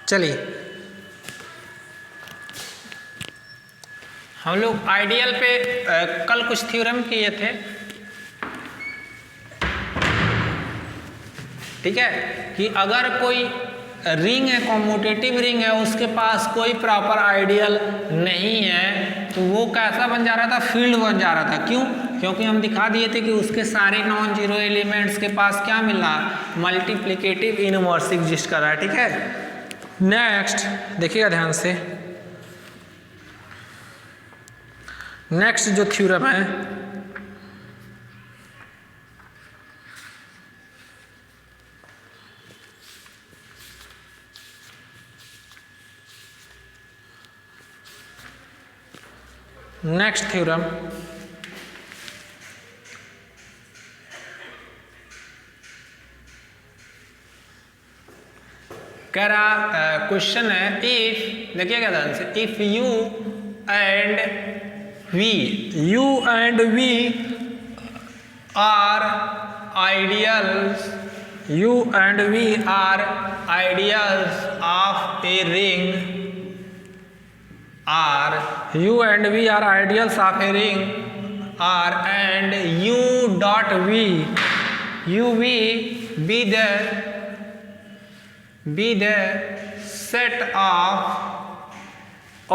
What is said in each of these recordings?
चलिए हम लोग आइडियल पे कल कुछ थ्योरम किए थे, ठीक है, कि अगर कोई रिंग है, कॉम्यूटेटिव रिंग है, उसके पास कोई प्रॉपर आइडियल नहीं है तो वो कैसा बन जा रहा था, फील्ड बन जा रहा था। क्यों? क्योंकि हम दिखा दिए थे कि उसके सारे नॉन जीरो एलिमेंट्स के पास क्या मिल रहा है, मल्टीप्लिकेटिव इनवर्स एग्जिस्ट कर रहा है, ठीक है। नेक्स्ट देखिएगा ध्यान से, नेक्स्ट जो थ्योरम है नेक्स्ट थ्योरम कह रहा, क्वेश्चन है, इफ, देखिएगा ध्यान से, if U and V are ideals, U and V are ideals of a ring, you and we are ideals of a ring, and u dot v, uv be the set of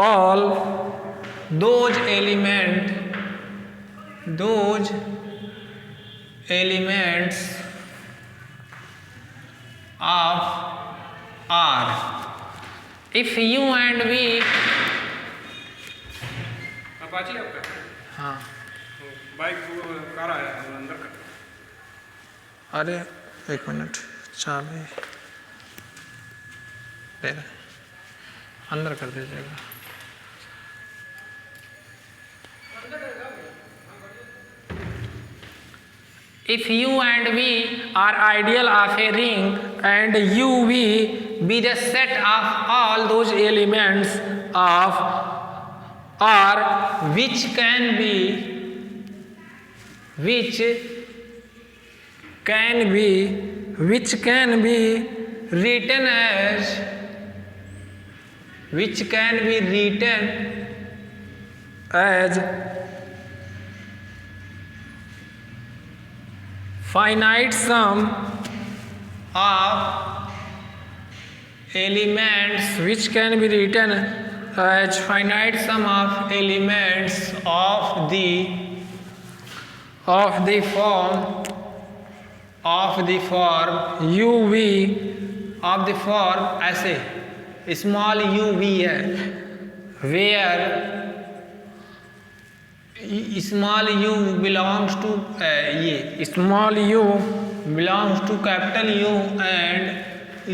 all those elements of R. If you and we, Apache आपका? हाँ, bike car आया अंदर का। अरे एक minute, चाबी ले रहे, अंदर कर दीजिएगा। If you and we are ideal of a ring, and uv be the set of all those elements of R which can be written as finite sum of elements, which can be written as finite sum of elements of the form uv, of the form ऐसे small uv है, where small u belongs to ये small u belongs to capital U and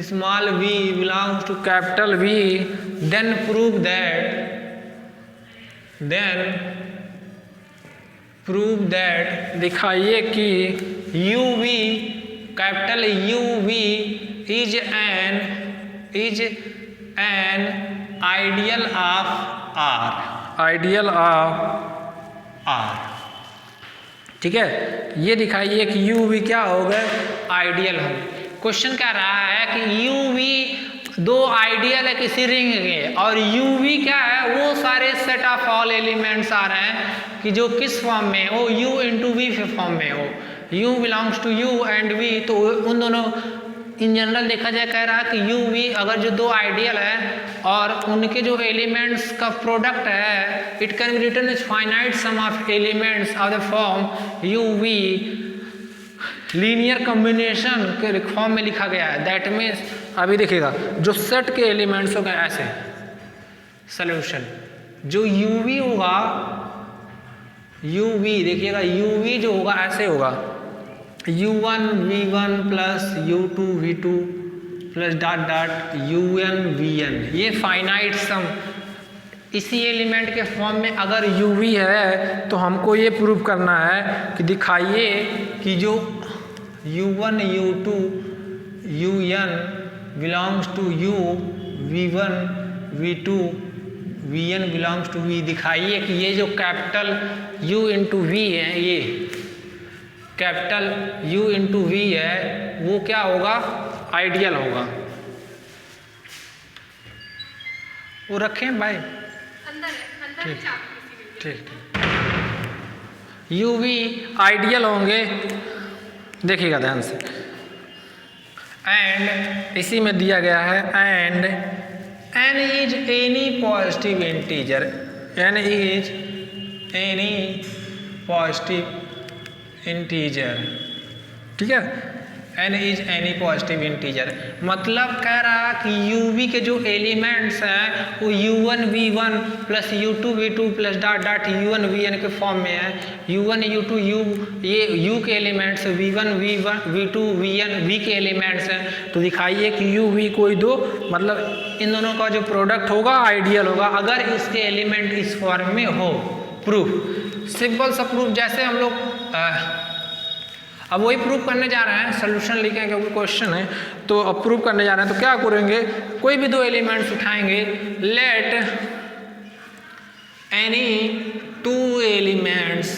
small v belongs to capital V, then prove that दिखाइए कि uv, capital uv is an ideal of R, ठीक है। ये दिखाइए कि uv क्या होगा, आइडियल हो। क्वेश्चन कह रहा है कि uv दो आइडियल है किसी रिंग के, और uv क्या है, वो सारे सेट ऑफ ऑल एलिमेंट्स आ रहे हैं कि जो किस फॉर्म में हो, u इंटू वी फॉर्म में हो, u belongs to u and v, तो उन दोनों इन जनरल देखा जाए, कह रहा है कि uv अगर जो दो आइडियल है और उनके जो एलिमेंट्स का प्रोडक्ट है, it can be written as finite sum of elements of the form uv, linear combination के फॉर्म में लिखा गया है। दैट मीन्स अभी देखिएगा, जो सेट के एलिमेंट्स हो गए ऐसे, सॉल्यूशन जो uv होगा, uv देखिएगा, uv जो होगा ऐसे होगा, u1 v1 plus u2 v2 plus dot dot un vn, ये फाइनाइट सम इसी एलिमेंट के फॉर्म में अगर uv है तो हमको ये प्रूव करना है कि दिखाइए कि जो u1 u2 un belongs to u v1 v2 Vn belongs to V दिखाइए कि ये जो कैपिटल U इंटू V है, ये कैपिटल U इंटू V है, वो क्या होगा, आइडियल होगा। वो रखें भाई, ठीक ठीक। यू वी आइडियल होंगे, देखिएगा ध्यान से। एंड इसी में दिया गया है and n is any positive integer, n is any positive integer, ठीक है, n is any positive integer. मतलब कह रहा कि uv के जो एलिमेंट्स हैं वो u1 v1 plus u2 v2 plus dot dot u1 vn के फॉर्म में है। u1 u2 ये u के elements, v1 v2 vn v के एलिमेंट्स हैं। तो दिखाइए कि uv कोई दो, मतलब इन दोनों का जो प्रोडक्ट होगा आइडियल होगा अगर इसके एलिमेंट इस फॉर्म में हो। प्रूफ, सिंपल सा प्रूफ, जैसे हम लोग अब वही प्रूफ करने जा रहे हैं, सोल्यूशन लिखें क्योंकि क्वेश्चन है, तो अब प्रूफ करने जा रहे हैं। तो क्या करेंगे, कोई भी दो एलिमेंट्स उठाएंगे, लेट एनी टू एलिमेंट्स,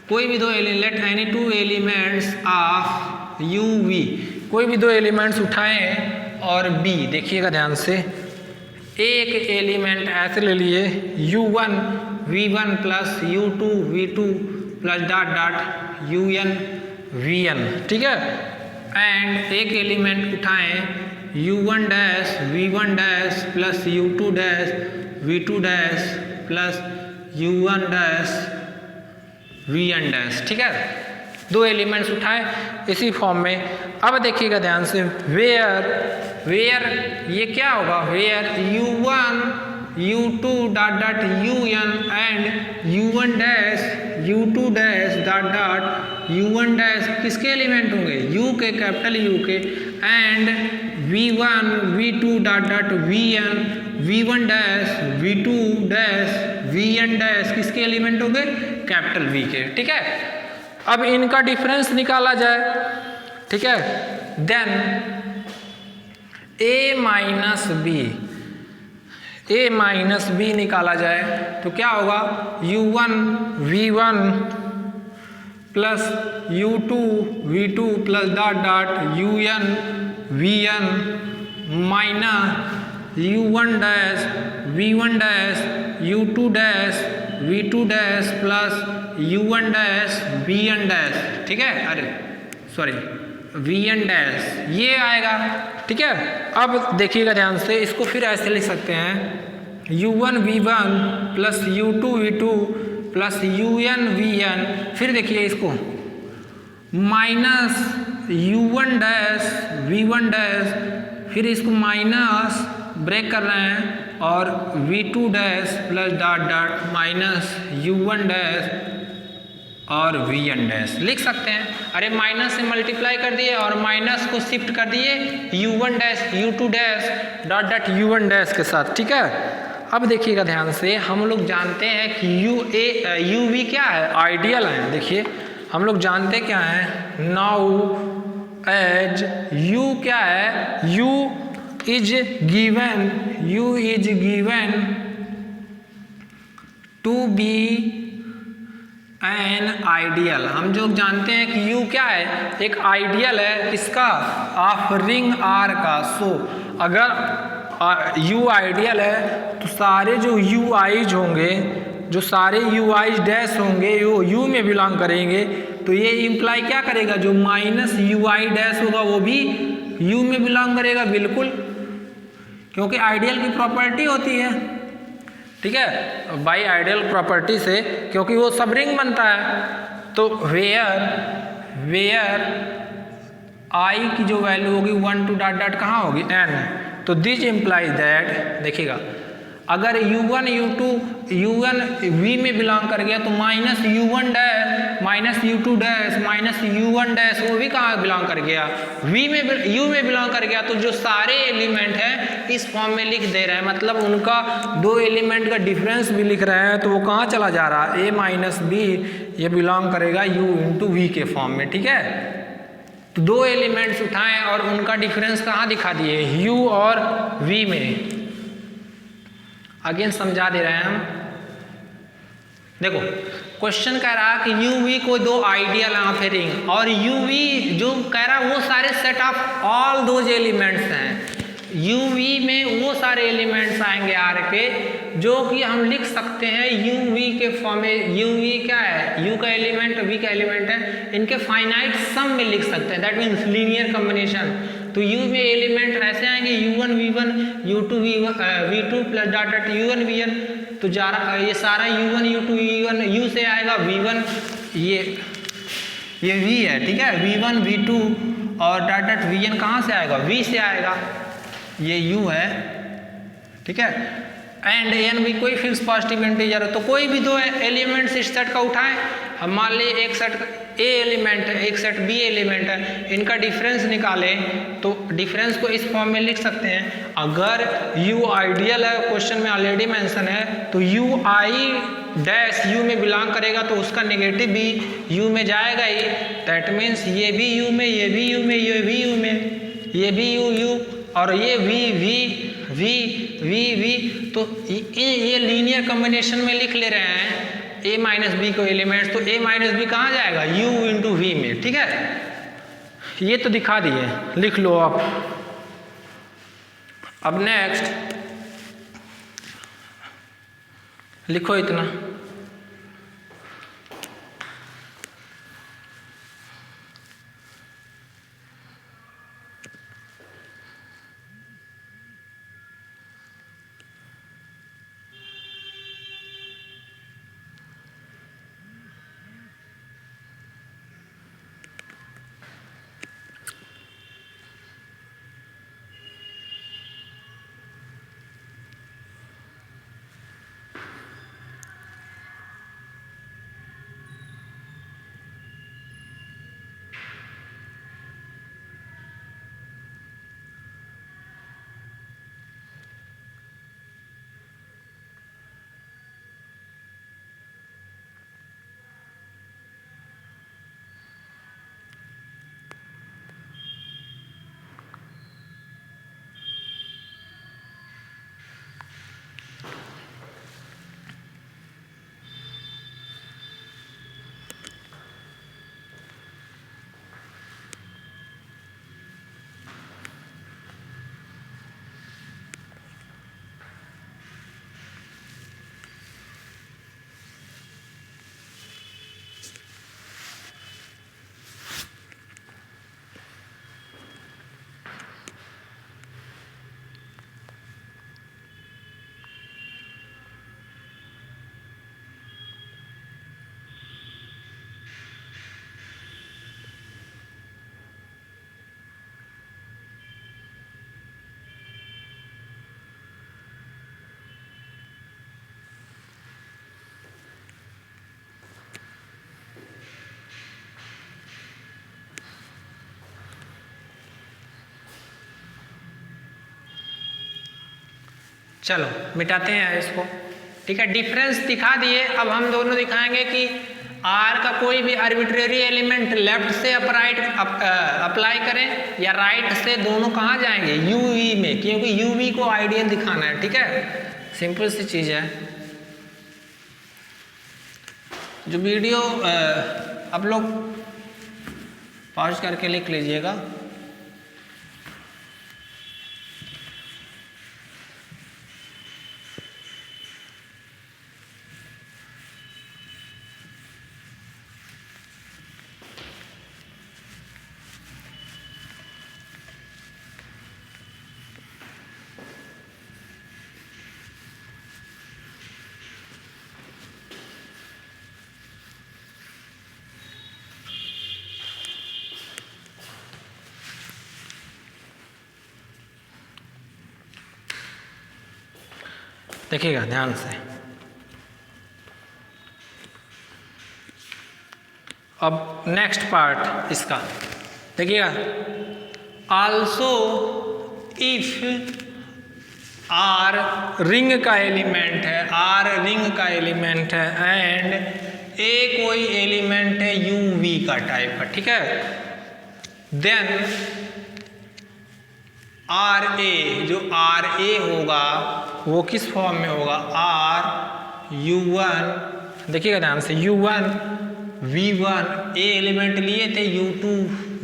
कोई भी दो let any two elements of U V, कोई भी दो एलिमेंट्स उठाएं और बी, देखिएगा ध्यान से, एक एलिमेंट ऐसे ले लिए u1 v1 plus u2 v2 plus dot dot un vn, ठीक है। एंड एक एलिमेंट उठाएं u1 dash v1 dash plus u2 dash v2 dash plus u1 dash vn dash, ठीक है। दो एलिमेंट्स उठाएं इसी फॉर्म में। अब देखिएगा ध्यान से, वेयर ये क्या होगा, where u1 u2 dot dot un and u1 dash u2 dash dot dot u1 dash किसके एलिमेंट होंगे, u के, कैपिटल U के, and v1 v2 dot dot vn v1 dash v2 dash vn dash किसके element होंगे, capital V के, ठीक है। अब इनका डिफरेंस निकाला जाए, ठीक है। देन a माइनस बी निकाला जाए तो क्या होगा, u1 v1 plus u2 v2 plus dot dot un vn minus u1 dash v1 dash u2 dash v2 dash plus u1 dash vn dash, ठीक है, अरे सॉरी vn डैश, ये आएगा, ठीक है। अब देखिएगा ध्यान से, इसको फिर ऐसे लिख सकते हैं u1 v1 plus u2 v2 plus un vn, फिर देखिए इसको minus u1 dash v1 dash, फिर इसको माइनस ब्रेक कर रहे हैं और v2 dash plus dot dot minus u1 dash और vn डैश लिख सकते हैं। अरे माइनस से मल्टीप्लाई कर दिए और माइनस को शिफ्ट कर दिए u1 dash u2 dash dot dot u1 dash के साथ, ठीक है। अब देखिएगा ध्यान से, हम लोग जानते हैं कि u v क्या है, आइडियल है। देखिए हम लोग जानते क्या है, नाउ एज u क्या है, u is given to be an ideal. हम जो जानते हैं कि u क्या है, एक आइडियल है किसका, ऑफ रिंग R का। सो अगर u आइडियल है तो सारे जो ui's होंगे, जो सारे ui's डैश होंगे वो u में बिलोंग करेंगे। तो ये इम्प्लाई क्या करेगा, जो माइनस ui डैश होगा वो भी u में बिलोंग करेगा, बिल्कुल, क्योंकि आइडियल की प्रॉपर्टी होती है, ठीक है, बाई आइडियल प्रॉपर्टी से, क्योंकि वो सब रिंग बनता है। तो वेयर आई की जो वैल्यू होगी 1 टू डॉट डॉट कहाँ होगी, n। तो दिस इम्प्लाइज दैट, देखिएगा अगर u1 v में बिलोंग कर गया तो minus u1 dash minus u2 dash minus u1 dash वो भी कहाँ बिलोंग कर गया, u में बिलोंग कर गया। तो जो सारे एलिमेंट हैं इस फॉर्म में लिख दे रहे हैं, मतलब उनका दो एलिमेंट का डिफरेंस भी लिख रहे हैं। तो वो कहाँ चला जा रहा है, a माइनस बी, ये बिलोंग करेगा u इंटू वी के फॉर्म में, ठीक है। तो दो एलिमेंट्स उठाएं और उनका डिफरेंस कहाँ दिखा दिए, u और v में। अगेन समझा दे रहे हैं हम। देखो क्वेश्चन कह रहा है कि यूवी को दो आइडियल ऑफ ए रिंग, और यूवी जो कह रहा है वो सारे set of all those elements हैं। यूवी में वो सारे एलिमेंट्स आएंगे आर के जो कि हम लिख सकते हैं यूवी के फॉर्म में। यूवी क्या है, यू का एलिमेंट वी का एलिमेंट है, इनके फाइनाइट सम में लिख सकते हैं, दैट मीन्स लीनियर कॉम्बिनेशन। तो यू में एलिमेंट ऐसे आएंगे u1 v1 u2 v2 plus dot dot u1 v1, तो ये सारा u1 u2 v1 u से आएगा v1, ये v है, ठीक है, v1 v2 और डॉट डॉट vn कहाँ से आएगा, v से आएगा, ये u है, ठीक है। एंड एन भी कोई फिक्स पॉजिटिव इंटीजर है, तो कोई भी दो एलिमेंट्स इस सेट का उठाएं। हम मान ली एक सेट ए एलिमेंट है, एक सेट बी एलिमेंट है, इनका डिफरेंस निकालें तो डिफरेंस को इस फॉर्म में लिख सकते हैं। अगर u आइडियल है, क्वेश्चन में ऑलरेडी मेंशन है, तो u आई डैश u में बिलोंग करेगा तो उसका नेगेटिव भी u में जाएगा ही। दैट मीन्स ये भी u में, ये भी u में, ये भी u में, ये भी u और ये v, तो ये लीनियर कॉम्बिनेशन में लिख ले रहे हैं a माइनस बी को एलिमेंट्स, तो a माइनस बी कहाँ जाएगा, u इंटू वी में, ठीक है। ये तो दिखा दिए, लिख लो आप। अब नेक्स्ट लिखो इतना, चलो मिटाते हैं इसको, ठीक है। डिफरेंस दिखा दिए, अब हम दोनों दिखाएंगे कि R का कोई भी आर्बिट्रेरी एलिमेंट लेफ्ट से अप्लाई करें या राइट से, दोनों कहाँ जाएंगे, UV में, क्योंकि UV को आइडियल दिखाना है, ठीक है। सिंपल सी चीज है। जो वीडियो आप लोग पॉज करके लिख लीजिएगा। देखिएगा ध्यान से। अब नेक्स्ट पार्ट इसका देखिएगा। आल्सो इफ आर रिंग का एलिमेंट है, आर रिंग का एलिमेंट है एंड ए कोई एलिमेंट है यूवी का टाइप का, ठीक है, देन आर ए, जो आर ए होगा वो किस फॉर्म में होगा, आर यू वन, देखिएगा ध्यान से, U one V one, a element लिए थे U two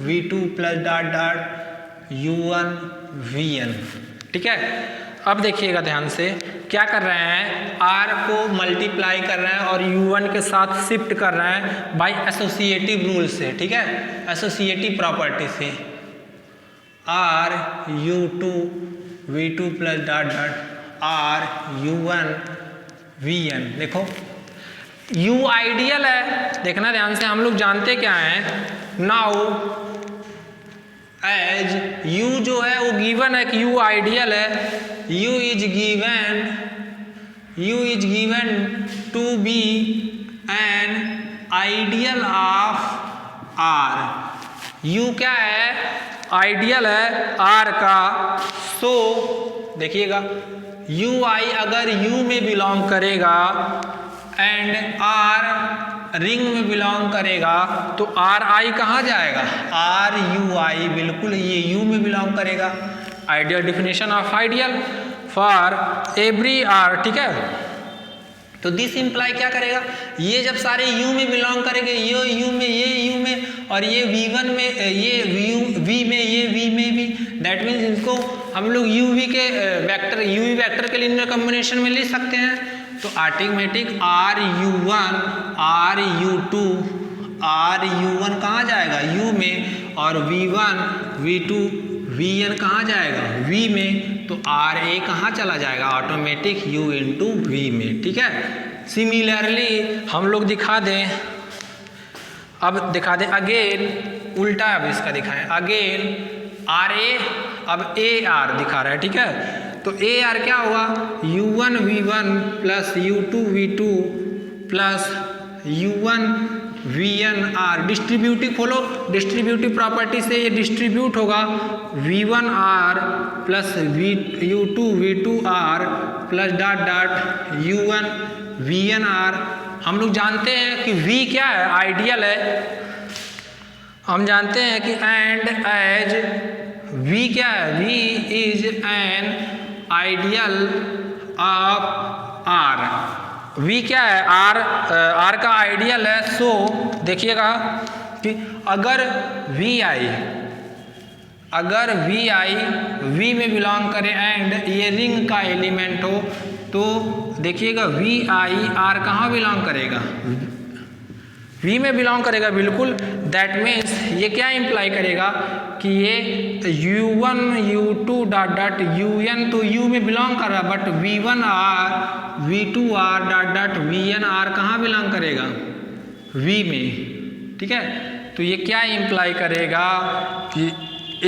V two plus dot dot U one V N. ठीक है, अब देखिएगा ध्यान से क्या कर रहे हैं, आर को मल्टीप्लाई कर रहे हैं और u1 के साथ शिफ्ट कर रहे हैं बाय एसोसिएटिव रूल से। ठीक है, एसोसिएटिव प्रॉपर्टी से, R U two V two plus dot dot R U one V N. देखो u आइडियल है, देखना ध्यान से, हम लोग जानते क्या है, नाउ एज u जो है वो गिवन है कि u आइडियल है, u is given to be an ideal of r। u क्या है, आइडियल है r का। सो देखिएगा ui अगर u में बिलोंग करेगा एंड r रिंग में बिलोंग करेगा तो आर आई कहाँ जाएगा, आर यू आई, बिल्कुल ये u में बिलोंग करेगा। Ideal definition of ideal for every R. ठीक है, तो दिस इम्प्लाई क्या करेगा, ये जब सारे u में बिलोंग करेंगे, ये u में, ये u में, और ये v1 में, ये v में, ये v में भी, दैट मीन्स इनको हम लोग uv के वेक्टर, uv वेक्टर के लीनियर कॉम्बिनेशन में लिख सकते हैं। तो automatic R U one R U two R U one कहाँ जाएगा, u में, और v1 v2 vn कहाँ जाएगा, v में, तो आर ए कहाँ चला जाएगा, ऑटोमेटिक u इंटू वी में। ठीक है, सिमिलरली हम लोग दिखा दें, अब दिखा दें अगेन, उल्टा अब इसका दिखाएं, अगेन आर ए, अब ए आर दिखा रहा है। ठीक है, तो ए आर क्या हुआ, U one V one plus U two V two plus U one V N R, distributive खोलो, डिस्ट्रीब्यूटिव प्रॉपर्टी से ये डिस्ट्रीब्यूट होगा, V one R plus U two V two R plus dot dot U one V N R. हम लोग जानते हैं कि v क्या है, आइडियल है, हम जानते हैं कि एंड एज v क्या है, v is an ideal of r। v क्या है, r का आइडियल है। सो देखिएगा कि अगर vi v में बिलोंग करे एंड ये रिंग का एलिमेंट हो, तो देखिएगा vi r कहाँ बिलोंग करेगा, v में बिलोंग करेगा, बिल्कुल। दैट मीन्स ये क्या इम्प्लाई करेगा कि ये u1 u2 dot dot un तो u में बिलोंग कर रहा है, but v1 r v2 r dot dot vn r कहाँ बिलोंग करेगा, v में। ठीक है, तो ये क्या इम्प्लाई करेगा कि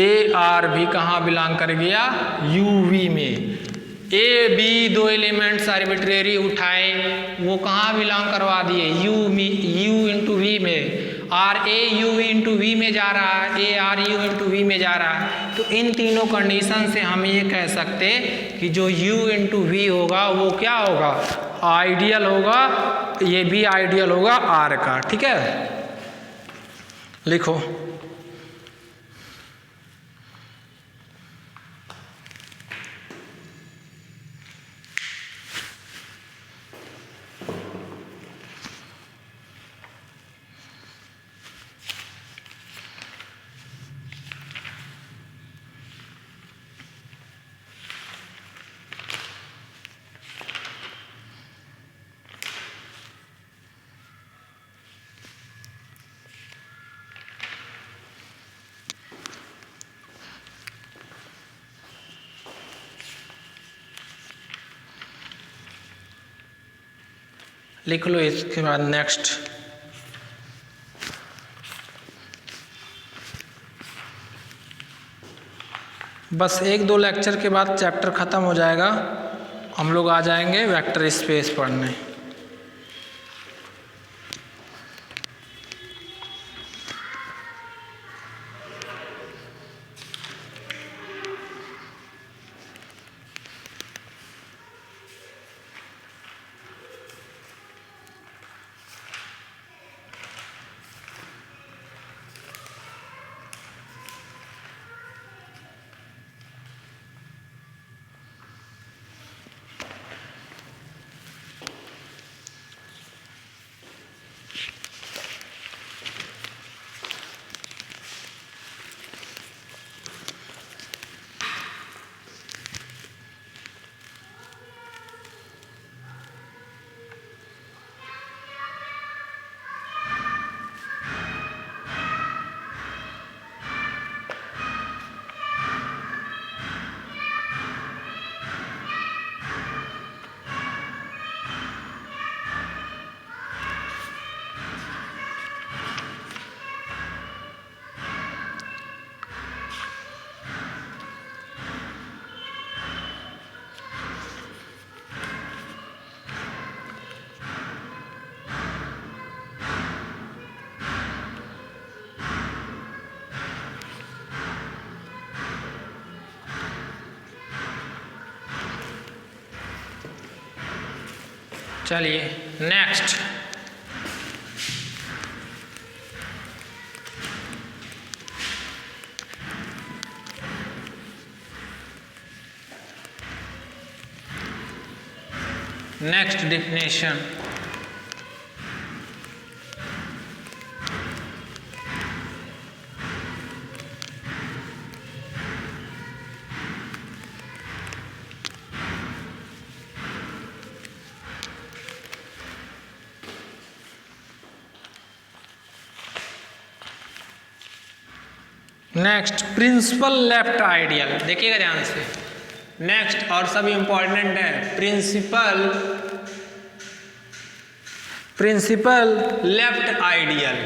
ए आर भी कहाँ बिलोंग कर गया, uv में। ए बी दो एलिमेंट्स आर्बिट्रेरी उठाए, वो कहाँ बिलोंग करवा दिए, u में, u इंटू वी में, R A U into V में जा रहा है, A R U into V में जा रहा है। तो इन तीनों कंडीशन से हम ये कह सकते कि जो u इंटू वी होगा वो क्या होगा, आइडियल होगा, ये भी आइडियल होगा r का। ठीक है, लिखो लिख लो, इसके बाद नेक्स्ट। बस एक दो लेक्चर के बाद चैप्टर ख़त्म हो जाएगा, हम लोग आ जाएंगे वेक्टर स्पेस पढ़ने। चलिए next, next definition. Next principal left ideal, देखिएगा ध्यान से। नेक्स्ट और सब इंपॉर्टेंट है, principal left ideal.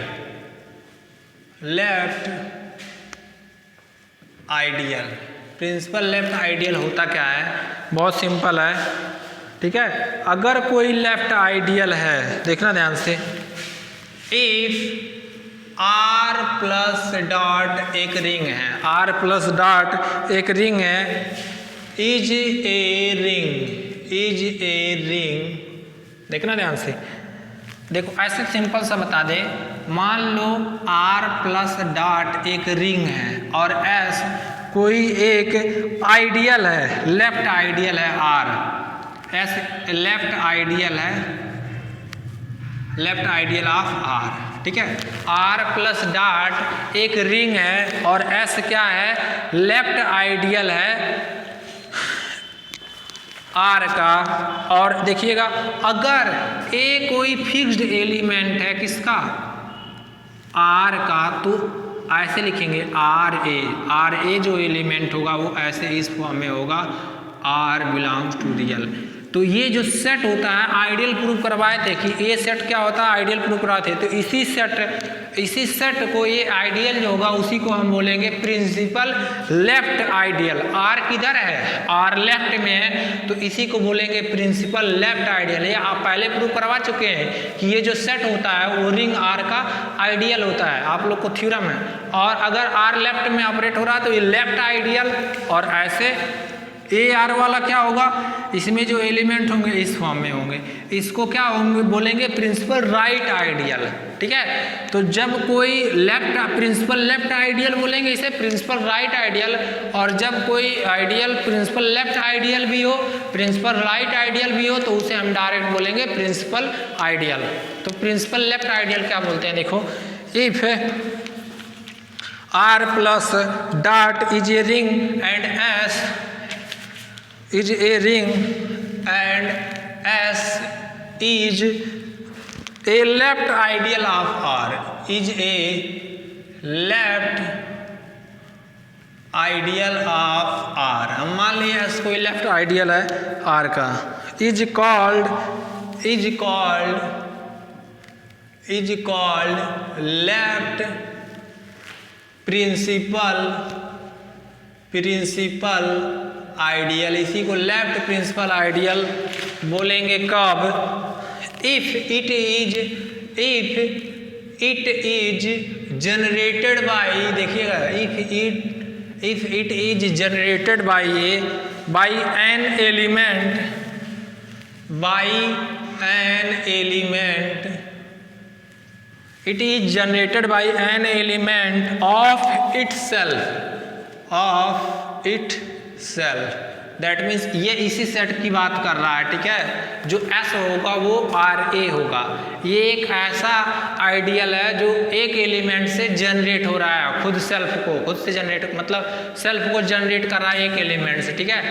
Left ideal, principal left ideal होता क्या है? बहुत सिंपल है, ठीक है। अगर कोई लेफ्ट आइडियल है, देखना ध्यान से, इफ R प्लस डॉट एक रिंग है, R प्लस डॉट एक रिंग है, इज ए रिंग, देखना ध्यान से। देखो ऐसे सिंपल सा बता दे, मान लो R प्लस डॉट एक रिंग है और S कोई एक आइडियल है, लेफ्ट आइडियल है R, S लेफ्ट आइडियल है, लेफ्ट आइडियल ऑफ R, ठीक है। R प्लस डॉट एक रिंग है और S क्या है? लेफ्ट आइडियल है R का। और देखिएगा अगर A कोई फिक्स्ड एलिमेंट है किसका? R का, तो ऐसे लिखेंगे R A जो एलिमेंट होगा वो ऐसे इस फॉर्म में होगा, R बिलोंग्स टू रियल। तो ये जो सेट होता है आइडियल प्रूव करवाए थे कि ये सेट क्या होता है, आइडियल प्रूव करवाए थे। तो इसी सेट को, ये आइडियल जो होगा उसी को हम बोलेंगे प्रिंसिपल लेफ्ट आइडियल। R किधर है? R लेफ्ट में है, तो इसी को बोलेंगे प्रिंसिपल लेफ्ट आइडियल। ये आप पहले प्रूव करवा चुके हैं कि ये जो सेट होता है वो रिंग R का आइडियल होता है, आप लोग को थ्योरम है। और अगर R लेफ्ट में ऑपरेट हो रहा है तो ये लेफ्ट आइडियल, और ऐसे AR वाला क्या होगा, इसमें जो एलिमेंट होंगे इस फॉर्म में होंगे, इसको क्या होंगे बोलेंगे प्रिंसिपल राइट आइडियल, ठीक है। तो जब कोई प्रिंसिपल लेफ्ट आइडियल बोलेंगे इसे प्रिंसिपल राइट आइडियल, और जब कोई आइडियल प्रिंसिपल लेफ्ट आइडियल भी हो, प्रिंसिपल राइट आइडियल भी हो, तो उसे हम डायरेक्ट बोलेंगे प्रिंसिपल आइडियल। तो प्रिंसिपल लेफ्ट आइडियल क्या बोलते हैं, देखो, if R plus dot is a ring and S is a ring and S is a left ideal of R, is a left ideal of R। हम मान लिया S कोई left ideal है R का, is called left principal ideal. इसी को left principal ideal बोलेंगे कब? If it is generated by, देखिएगा, if it is generated by an element it is generated by an element of itself। That means ये इसी set की बात कर रहा है, ठीक है। जो S होगा वो RA होगा। ये एक ऐसा आइडियल है जो एक एलिमेंट से जनरेट हो रहा है, खुद से जनरेट, मतलब सेल्फ को जनरेट कर रहा है एक एलिमेंट से, ठीक है।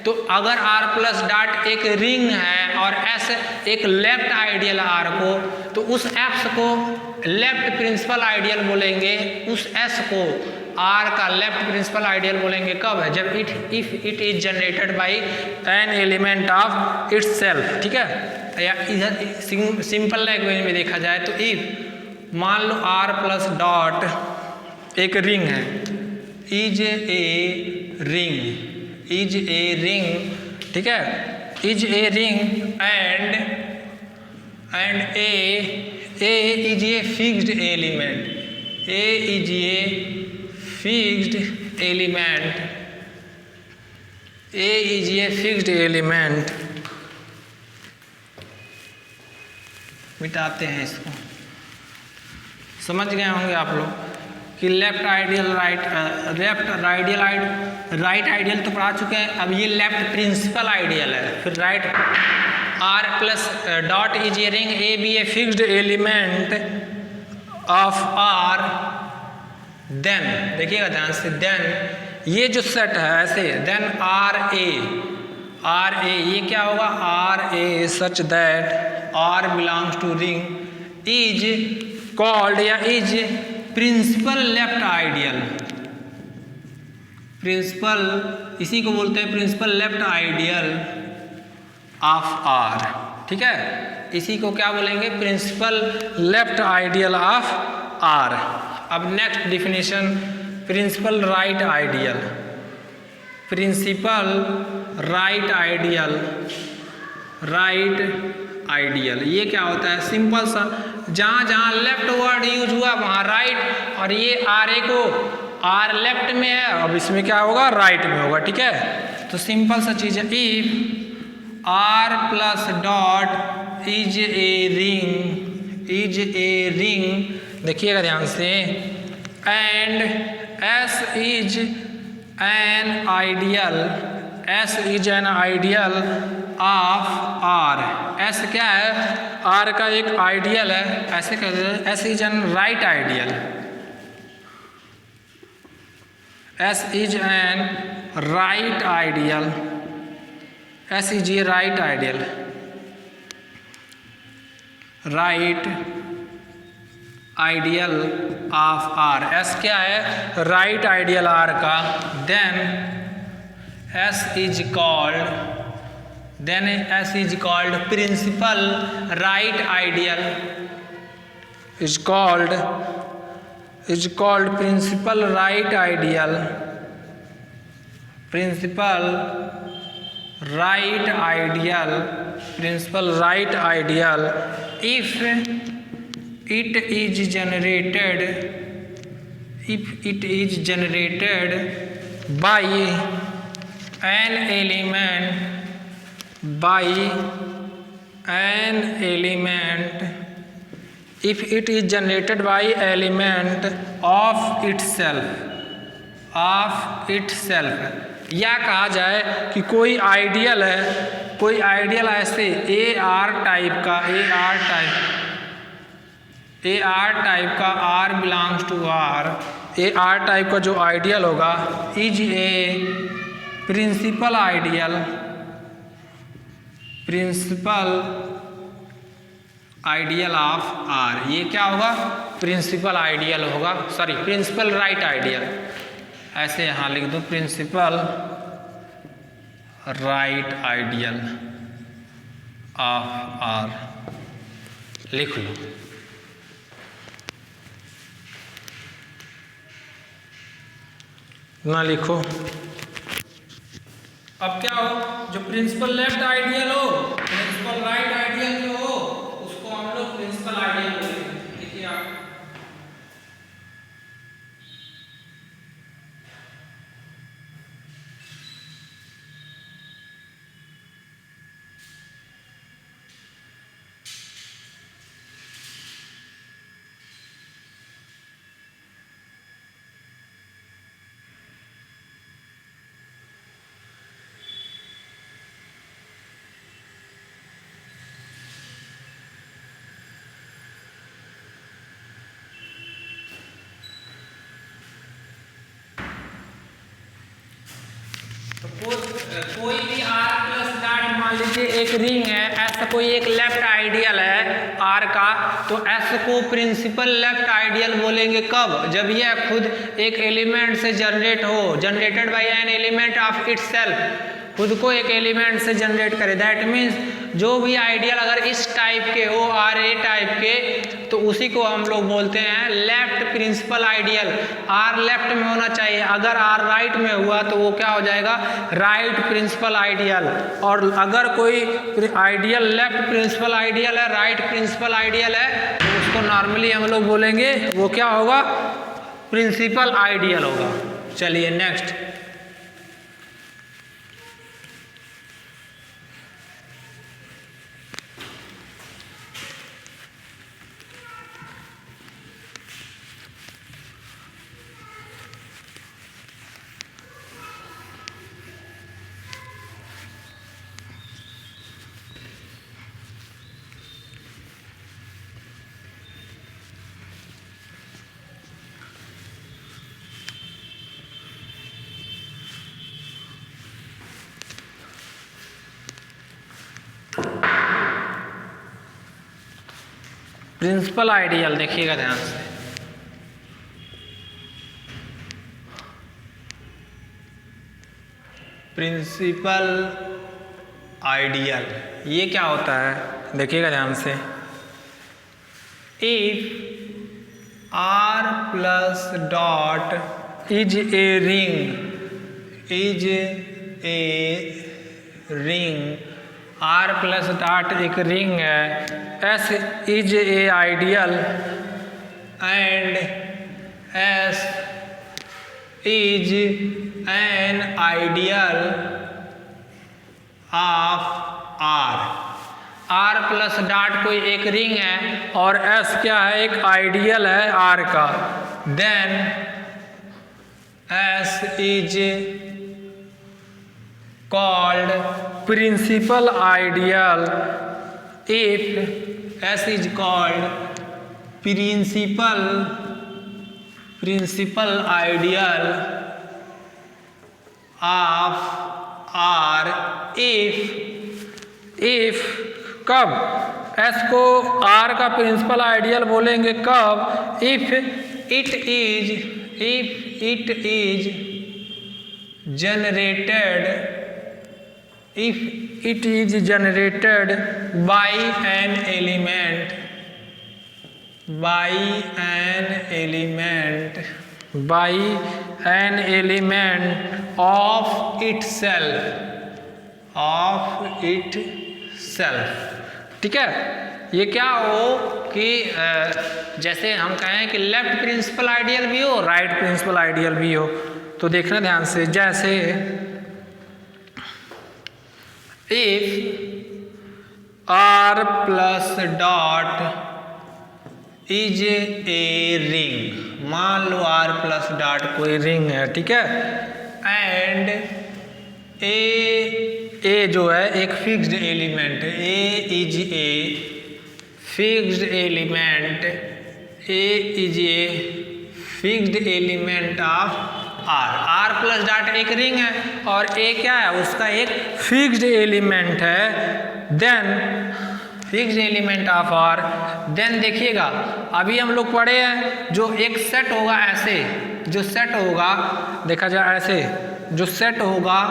तो अगर R प्लस डॉट एक रिंग है और S एक लेफ्ट आइडियल R को, तो उस S को लेफ्ट प्रिंसिपल आइडियल बोलेंगे, उस S को R का लेफ्ट प्रिंसिपल आइडियल बोलेंगे कब है? जब if it is generated by an element of itself, ठीक है। या इधर सिंपल लैंग्वेज में देखा जाए तो इफ मान लो R प्लस डॉट एक रिंग है, इज ए रिंग, ठीक है, is a ring and A is a fixed element, A is a fixed element, A is a fixed element मिटाते हैं इसको। समझ गए होंगे आप लोग कि लेफ्ट आइडियल राइट आइडियल तो पढ़ा चुके हैं। अब ये लेफ्ट प्रिंसिपल आइडियल है। फिर right R plus dot is a ring A B a fixed element of R, then देखिएगा ध्यान से, देन ये जो सेट है ऐसे, देन आर ए ये क्या होगा, R A such that R belongs to ring is called या is principal left ideal. Principal इसी को बोलते हैं principal left ideal of R, ठीक है। इसी को क्या बोलेंगे, principal left ideal of R. अब next definition, principal right ideal. Principal right ideal ये क्या होता है, सिंपल सा, जहाँ जहाँ लेफ्ट वर्ड यूज हुआ वहाँ राइट, और ये आर ए को आर लेफ्ट में है, अब इसमें क्या होगा, राइट में होगा, ठीक है। तो सिंपल सा चीज़ है, if R plus dot is a ring, देखिएगा ध्यान से, and S is an ideal of R. S क्या है, आर का एक आइडियल है, ऐसे कहते हैं, S is an right ideal, S is an right ideal, S is a right ideal, right ideal of R. S क्या है, राइट आइडियल आर का। Then S is called principal right ideal, is called principal right ideal, principal right ideal if it is generated by an element if it is generated by element of itself, या कहा जाए कि कोई ideal ऐसे A R type का, R belongs to R, A R type का जो ideal होगा, is a principal ideal of R. ये क्या होगा, प्रिंसिपल आइडियल होगा, सॉरी प्रिंसिपल राइट आइडियल, ऐसे यहाँ लिख दो, principal right ideal of R, लिख लो। ना लिखो। अब क्या हो, जो प्रिंसिपल लेफ्ट आइडियल हो, प्रिंसिपल राइट आइडियल जो हो, उसको हम लोग प्रिंसिपल आइडियल बोलेंगे। देखिए आप, कोई भी आर प्लस डॉट, मान लीजिए एक रिंग है, ऐसा कोई एक लेफ्ट आइडियल है आर का, तो एस को प्रिंसिपल लेफ्ट आइडियल बोलेंगे कब, जब यह खुद एक एलिमेंट से generated by an element of itself, खुद को एक एलिमेंट से जनरेट करे। दैट मीन्स जो भी आइडियल अगर इस टाइप के हो, आर ए टाइप के, तो उसी को हम लोग बोलते हैं left principal ideal. R left में होना चाहिए, अगर आर राइट में हुआ तो वो क्या हो जाएगा, राइट प्रिंसिपल आइडियल। और अगर कोई आइडियल लेफ्ट प्रिंसिपल आइडियल है, राइट प्रिंसिपल आइडियल है, तो उसको नॉर्मली हम लोग बोलेंगे वो क्या होगा, प्रिंसिपल आइडियल होगा। चलिए नेक्स्ट, प्रिंसिपल आइडियल देखिएगा ध्यान से, प्रिंसिपल आइडियल ये क्या होता है देखिएगा ध्यान से। If R plus dot is a ring, R plus dot एक रिंग है, S is a ideal and S is an ideal of R plus dot कोई एक रिंग है और एस क्या है, एक आइडियल है आर का, then S is called principal ideal if S is called principal ideal of R if कब एस को आर का प्रिंसिपल आइडियल बोलेंगे कब, if it is generated by an element of itself। ठीक है, ये क्या हो कि जैसे हम कहें कि लेफ्ट प्रिंसिपल आइडियल भी हो, राइट प्रिंसिपल आइडियल भी हो, तो देखना ध्यान से, जैसे if R plus dot is a ring, मान लो आर प्लस डॉट कोई रिंग है, ठीक है, एंड ए जो है एक फिक्स्ड एलिमेंट है, A is a fixed element of R plus dot एक रिंग है और ए क्या है, उसका एक फिक्स्ड एलिमेंट है, then fixed element of R, then देखिएगा अभी हम लोग पढ़े हैं जो एक सेट होगा ऐसे, जो सेट होगा देखा जाए ऐसे, जो सेट होगा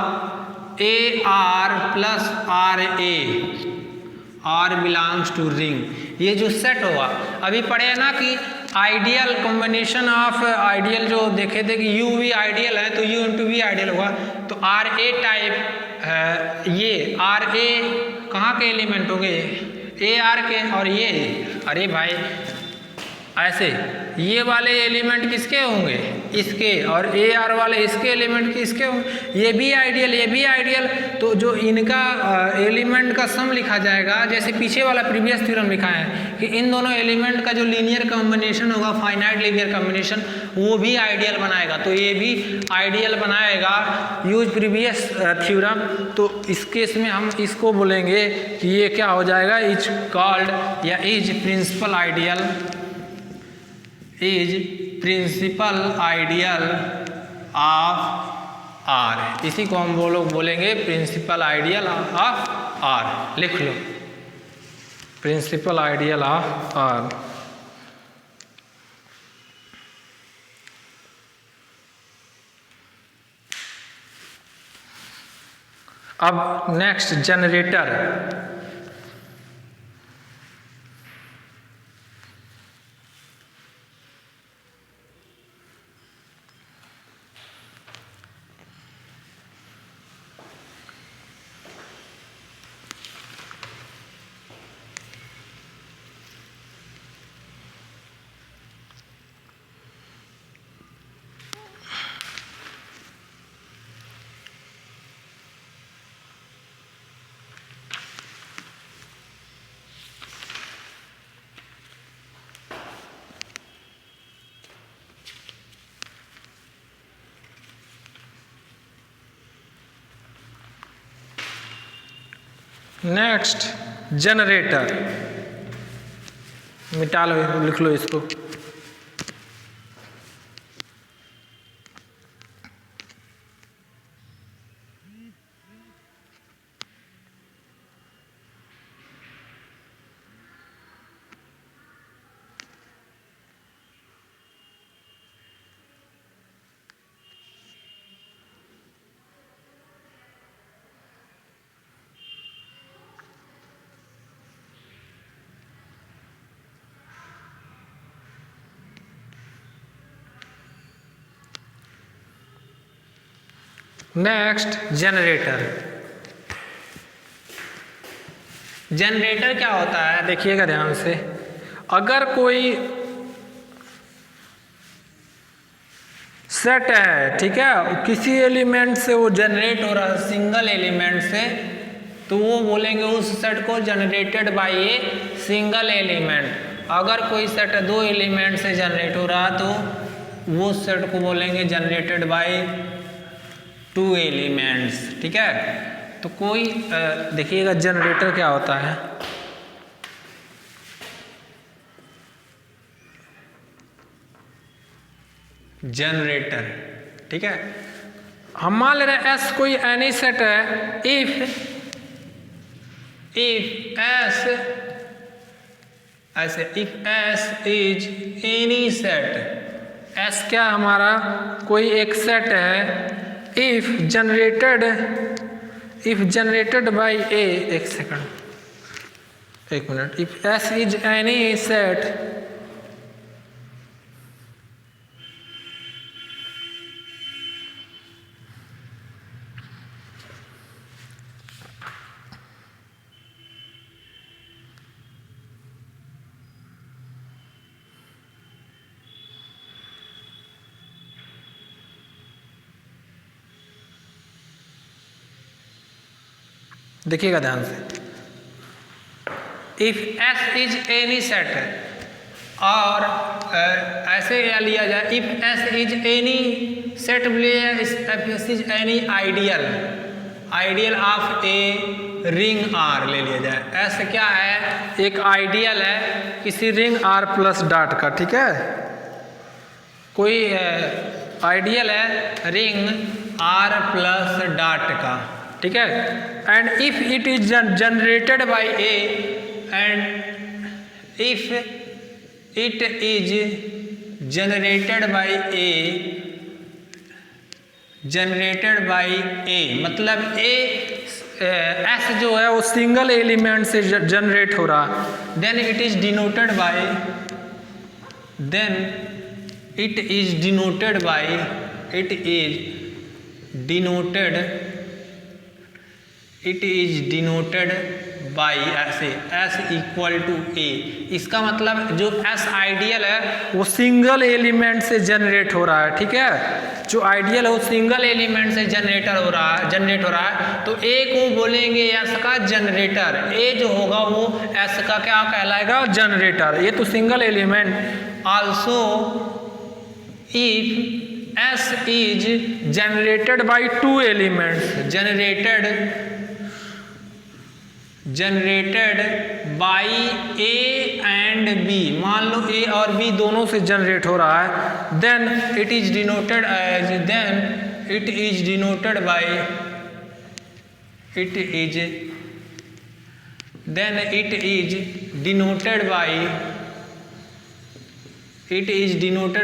A R plus R A, R belongs to ring, ये जो सेट होगा, अभी पढ़े हैं ना कि आइडियल कॉम्बिनेशन ऑफ आइडियल जो देखे थे कि यू वी आइडियल है तो यू इंटू वी आइडियल होगा, तो आर ए टाइप है, ये आर ए कहाँ के एलिमेंट होंगे, ए आर के, और ये अरे भाई ऐसे ये वाले एलिमेंट किसके होंगे, इसके, और ए आर वाले इसके एलिमेंट किसके होंगे, ये भी आइडियल ये भी आइडियल, तो जो इनका एलिमेंट का सम लिखा जाएगा, जैसे पीछे वाला प्रीवियस थ्योरम लिखा है कि इन दोनों एलिमेंट का जो लीनियर कॉम्बिनेशन होगा, फाइनाइट लीनियर कॉम्बिनेशन, वो भी आइडियल बनाएगा, तो ये भी आइडियल बनाएगा, यूज प्रीवियस थ्योरम। तो इस केस में हम इसको बोलेंगे कि ये क्या हो जाएगा, इज कॉल्ड या is principal ideal, is principal ideal of R, इसी को हम लोग बोलेंगे प्रिंसिपल आइडियल ऑफ आर, लिख लो प्रिंसिपल आइडियल ऑफ आर। अब नेक्स्ट जनरेटर, नेक्स्ट जनरेटर, मिटा लो, लिख लो इसको, नेक्स्ट जनरेटर। जनरेटर क्या होता है देखिएगा ध्यान से, अगर कोई सेट है, ठीक है, किसी एलिमेंट से वो जनरेट हो रहा है, सिंगल एलिमेंट से, तो वो बोलेंगे उस सेट को generated by a single element. अगर कोई सेट दो एलिमेंट से जनरेट हो रहा है तो वो सेट को बोलेंगे जनरेटेड बाय टू एलिमेंट्स, ठीक है। तो कोई देखिएगा जनरेटर क्या होता है, जनरेटर, ठीक है। हम मान ले रहे हैं एस कोई एनी सेट है, इफ एस ऐसे, if S is any set, S क्या हमारा कोई एक सेट है, इफ जनरेटेड बाय ए, एक सेकंड, एक minute, if S is any set देखिएगा ध्यान से, if S is any set, और ऐसे लिया जाए if S is any set, if S is any ideal of a ring R ले लिया जाए। एस क्या है, एक आइडियल है किसी रिंग आर प्लस डॉट का, ठीक है, कोई आइडियल है रिंग आर प्लस डॉट का, ठीक है। And if it is generated by A, and if it is generated by A, मतलब ए एस जो है वो सिंगल एलिमेंट से जनरेट हो रहा, then it is denoted by ऐसे एस इक्वल टू ए। इसका मतलब जो एस आइडियल है वो सिंगल एलिमेंट से जनरेट हो रहा है, ठीक है, जो आइडियल है वो सिंगल एलिमेंट से जनरेट हो रहा है, तो ए को बोलेंगे एस का जनरेटर, ए जो होगा वो एस का क्या कहलाएगा, जनरेटर। ये तो single element. Also if S is generated by two elements, generated by A and B, मान लो ए और बी दोनों से जनरेट हो रहा है, then it is denoted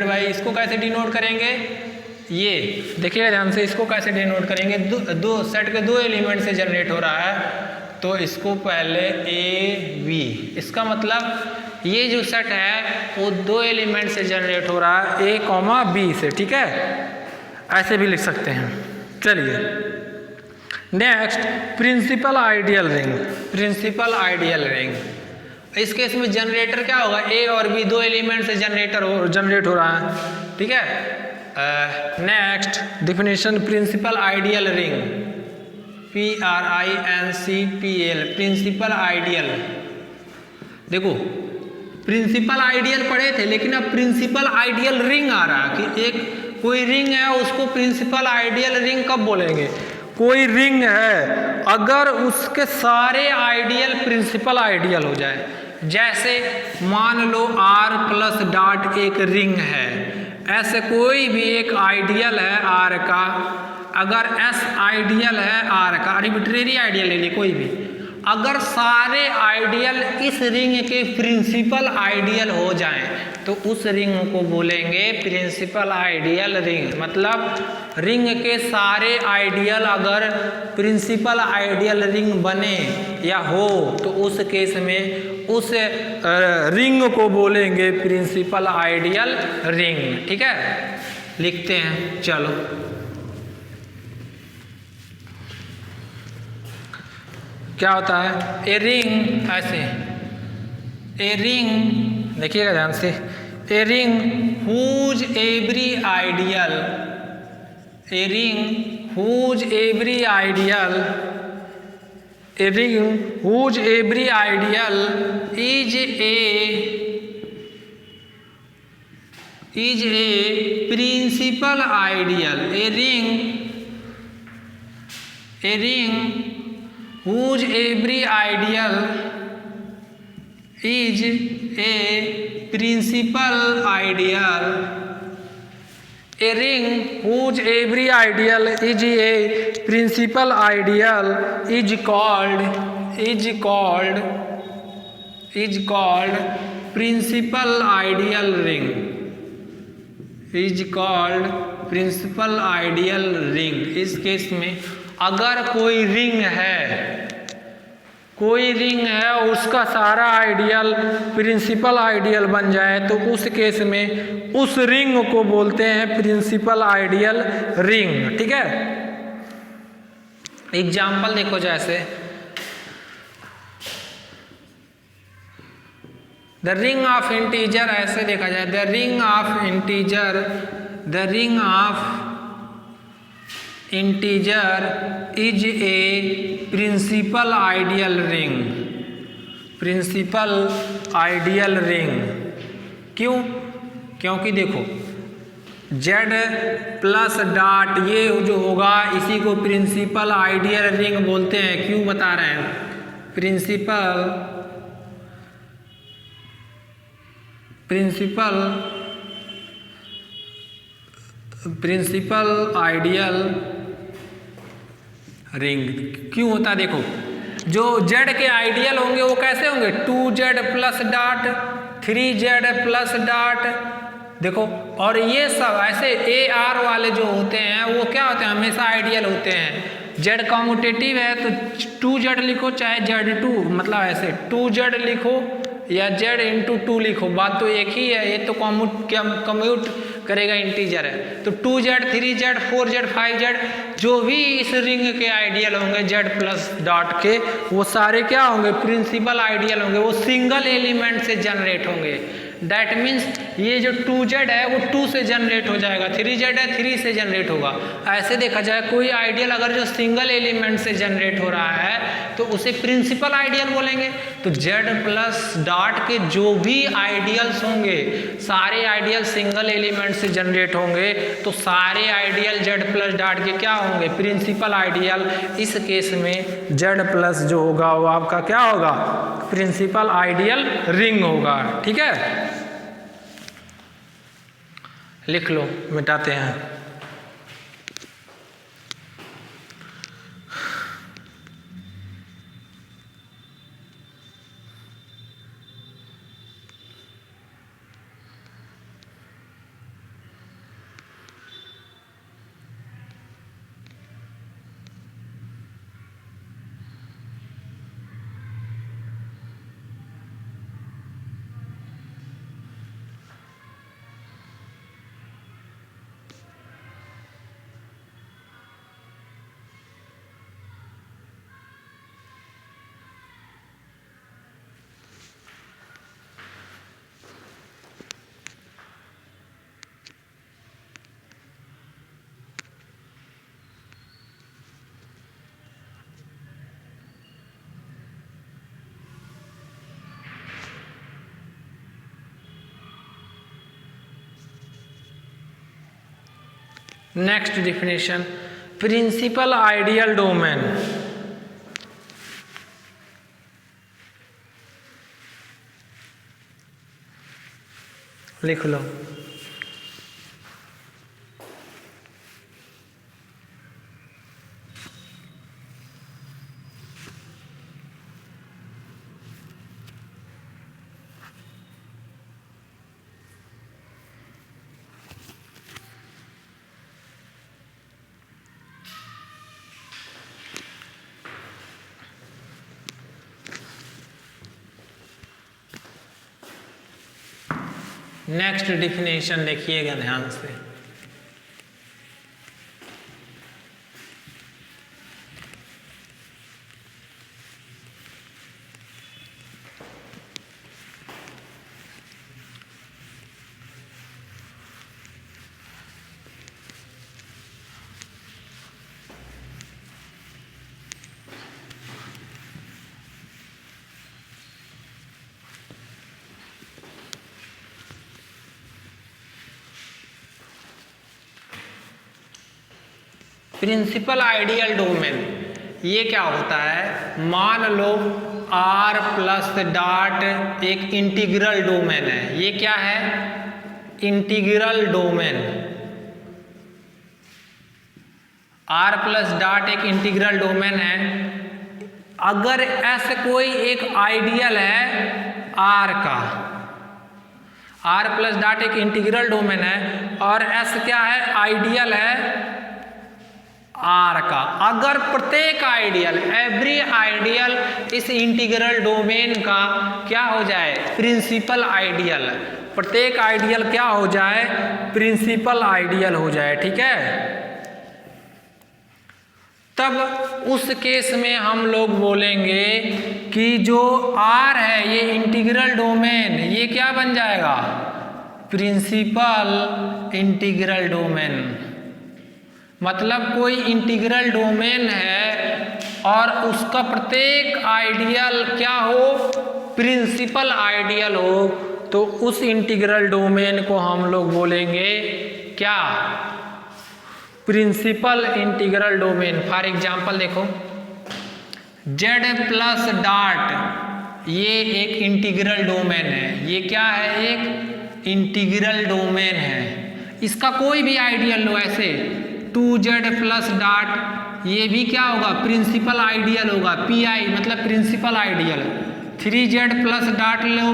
by, इसको कैसे डिनोट करेंगे, ये देखिए ध्यान से, इसको कैसे डिनोट करेंगे, दो सेट के दो एलिमेंट से जनरेट हो रहा है, तो इसको पहले ए बी, इसका मतलब ये जो सेट है वो दो एलिमेंट से जनरेट हो रहा है, ए कॉमा बी से, ठीक है, ऐसे भी लिख सकते हैं। चलिए नेक्स्ट, प्रिंसिपल आइडियल रिंग। इस केस में जनरेटर क्या होगा, ए और बी दो एलिमेंट से जनरेट हो रहा है, ठीक है। Next definition, principal ideal ring, PRINCPL, principal ideal. देखो प्रिंसिपल आइडियल पढ़े थे, लेकिन अब प्रिंसिपल आइडियल रिंग आ रहा है कि एक कोई रिंग है उसको प्रिंसिपल आइडियल रिंग कब बोलेंगे, कोई रिंग है अगर उसके सारे आइडियल प्रिंसिपल आइडियल हो जाए। जैसे मान लो R प्लस डॉट एक रिंग है, ऐसे कोई भी एक आइडियल है R का, अगर S आइडियल है R का, आर्बिट्रेरी आइडियल ले ली कोई भी, अगर सारे आइडियल इस रिंग के प्रिंसिपल आइडियल हो जाएं तो उस रिंग को बोलेंगे प्रिंसिपल आइडियल रिंग। मतलब रिंग के सारे आइडियल अगर प्रिंसिपल आइडियल रिंग बने या हो तो उस केस में उस रिंग को बोलेंगे प्रिंसिपल आइडियल रिंग। ठीक है, लिखते हैं, चलो क्या होता है? ए रिंग, ऐसे ए रिंग, देखिएगा ध्यान से, a ring whose every ideal, a ring whose every ideal, a ring whose every ideal is a principal ideal, a ring whose every ideal is a principal ideal, a ring whose every ideal is a principal ideal is called principal ideal ring, is called principal ideal ring। इस case में अगर कोई ring है उसका सारा ideal principal ideal बन जाए तो उस केस में उस रिंग को बोलते हैं प्रिंसिपल आइडियल रिंग। ठीक है, एग्जाम्पल देखो, जैसे द रिंग ऑफ इंटीजर, ऐसे देखा जाए the ring of integer is a principal ideal ring. क्यों? क्योंकि देखो z प्लस डॉट ये जो होगा इसी को प्रिंसिपल आइडियल रिंग बोलते हैं। क्यों बता रहे हैं? प्रिंसिपल आइडियल रिंग क्यों होता है? देखो जो z के आइडियल होंगे वो कैसे होंगे? 2z plus dot 3z plus dot, देखो, और ये सब ऐसे ए आर वाले जो होते हैं वो क्या होते हैं? हमेशा आइडियल होते हैं। z कॉम्यूटेटिव है तो 2z लिखो चाहे z2, मतलब ऐसे 2z लिखो या z इंटू 2 लिखो, बात तो एक ही है। ये तो कम्यूट करेगा, इंटीजर है। तो 2z 3z 4z 5z जो भी इस रिंग के आइडियल होंगे z प्लस डॉट के, वो सारे क्या होंगे? प्रिंसिपल आइडियल होंगे। वो सिंगल एलिमेंट से जनरेट होंगे। दैट मीन्स ये जो 2z है वो 2 से जनरेट हो जाएगा, 3z है 3 से जनरेट होगा। ऐसे देखा जाए कोई आइडियल अगर जो सिंगल एलिमेंट से जनरेट हो रहा है तो उसे प्रिंसिपल आइडियल बोलेंगे। तो z प्लस डॉट के जो भी आइडियल्स होंगे, सारे आइडियल सिंगल एलिमेंट से जनरेट होंगे, तो सारे आइडियल z प्लस डॉट के क्या होंगे? Principal ideal. इस केस में z प्लस जो होगा वो आपका क्या होगा? प्रिंसिपल आइडियल रिंग होगा। ठीक है, लिख लो, मिटाते हैं। Next definition, principal ideal domain. लिख लो। नेक्स्ट डिफिनेशन देखिएगा ध्यान से। प्रिंसिपल आइडियल डोमेन ये क्या होता है, मान लो R प्लस डॉट एक इंटीग्रल डोमेन है। ये क्या है, integral domain. R plus dot एक इंटीग्रल डोमेन है। अगर ऐसे कोई एक आइडियल है R का, R प्लस डॉट एक इंटीग्रल डोमेन है और S क्या है, आइडियल है R का। अगर प्रत्येक आइडियल, एवरी आइडियल इस इंटीग्रल डोमेन का क्या हो जाए, प्रिंसिपल आइडियल, प्रत्येक आइडियल क्या हो जाए, प्रिंसिपल आइडियल हो जाए। ठीक है, तब उस केस में हम लोग बोलेंगे कि जो R है ये इंटीग्रल डोमेन, ये क्या बन जाएगा, प्रिंसिपल इंटीग्रल डोमेन। मतलब कोई इंटीग्रल डोमेन है और उसका प्रत्येक आइडियल क्या हो, प्रिंसिपल आइडियल हो, तो उस इंटीग्रल डोमेन को हम लोग बोलेंगे क्या, principal integral domain. For example देखो, Z प्लस डॉट ये एक इंटीग्रल डोमेन है। ये क्या है, एक इंटीग्रल डोमेन है। इसका कोई भी आइडियल लो, ऐसे 2Z प्लस डॉट ये भी क्या होगा, प्रिंसिपल आइडियल होगा, PI मतलब principal ideal. 3Z plus dot लो,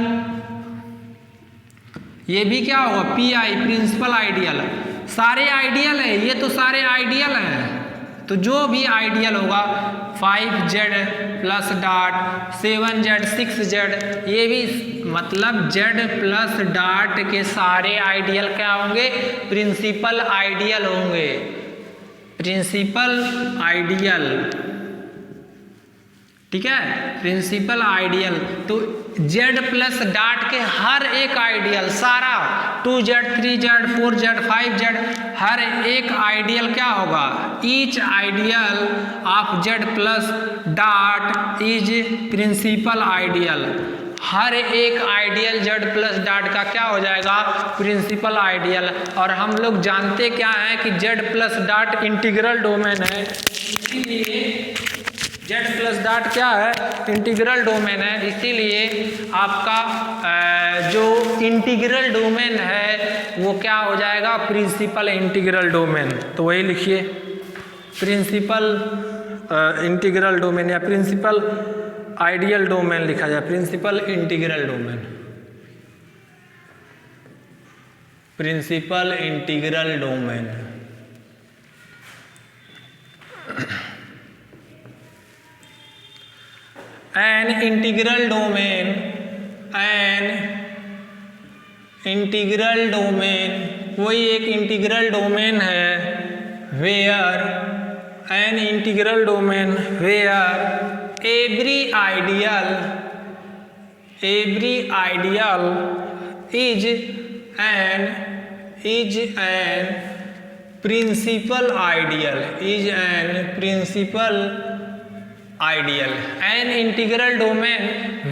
ये भी क्या होगा, PI प्रिंसिपल आइडियल। सारे आइडियल है, ये तो सारे आइडियल हैं, तो जो भी आइडियल होगा 5Z plus dot 7Z 6Z ये भी मतलब Z प्लस डॉट के सारे आइडियल क्या होंगे, प्रिंसिपल आइडियल होंगे, प्रिंसिपल आइडियल। ठीक है, प्रिंसिपल आइडियल। तो Z प्लस डॉट के हर एक आइडियल, सारा 2Z 3Z 4Z 5Z हर एक आइडियल क्या होगा, each ideal of Z plus dot is principal ideal. हर एक आइडियल Z प्लस डॉट का क्या हो जाएगा, प्रिंसिपल आइडियल। और हम लोग जानते क्या है कि Z plus dot integral domain है, इसीलिए Z प्लस डॉट क्या है, इंटीग्रल डोमेन है, इसीलिए आपका जो इंटीग्रल डोमेन है वो क्या हो जाएगा, प्रिंसिपल इंटीग्रल डोमेन। तो वही लिखिए, प्रिंसिपल इंटीग्रल डोमेन या प्रिंसिपल आइडियल डोमेन लिखा जाए, principal integral domain, principal integral domain. An integral domain, an integral domain कोई एक इंटीग्रल डोमेन है, where an integral domain where every ideal is an principal ideal, is an principal ideal। An integral domain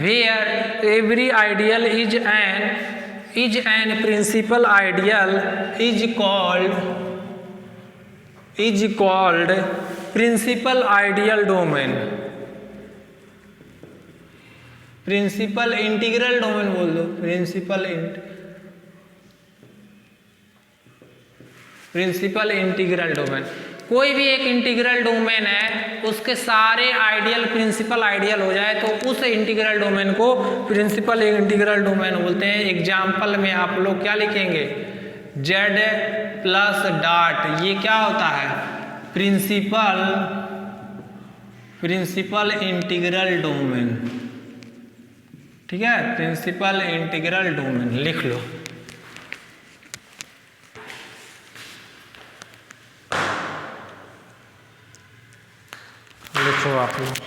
where every ideal is an principal ideal is called principal ideal domain। Principal integral domain बोल दो, principal integral domain. कोई भी एक integral domain है, उसके सारे ideal principal ideal हो जाए तो उस इंटीग्रल डोमेन को प्रिंसिपल इंटीग्रल डोमेन बोलते हैं। एग्जाम्पल में आप लोग क्या लिखेंगे, Z प्लस डॉट ये क्या होता है, प्रिंसिपल इंटीग्रल डोमेन। ठीक है, प्रिंसिपल इंटीग्रल डोमेन लिख लो। लिखो आप लोग।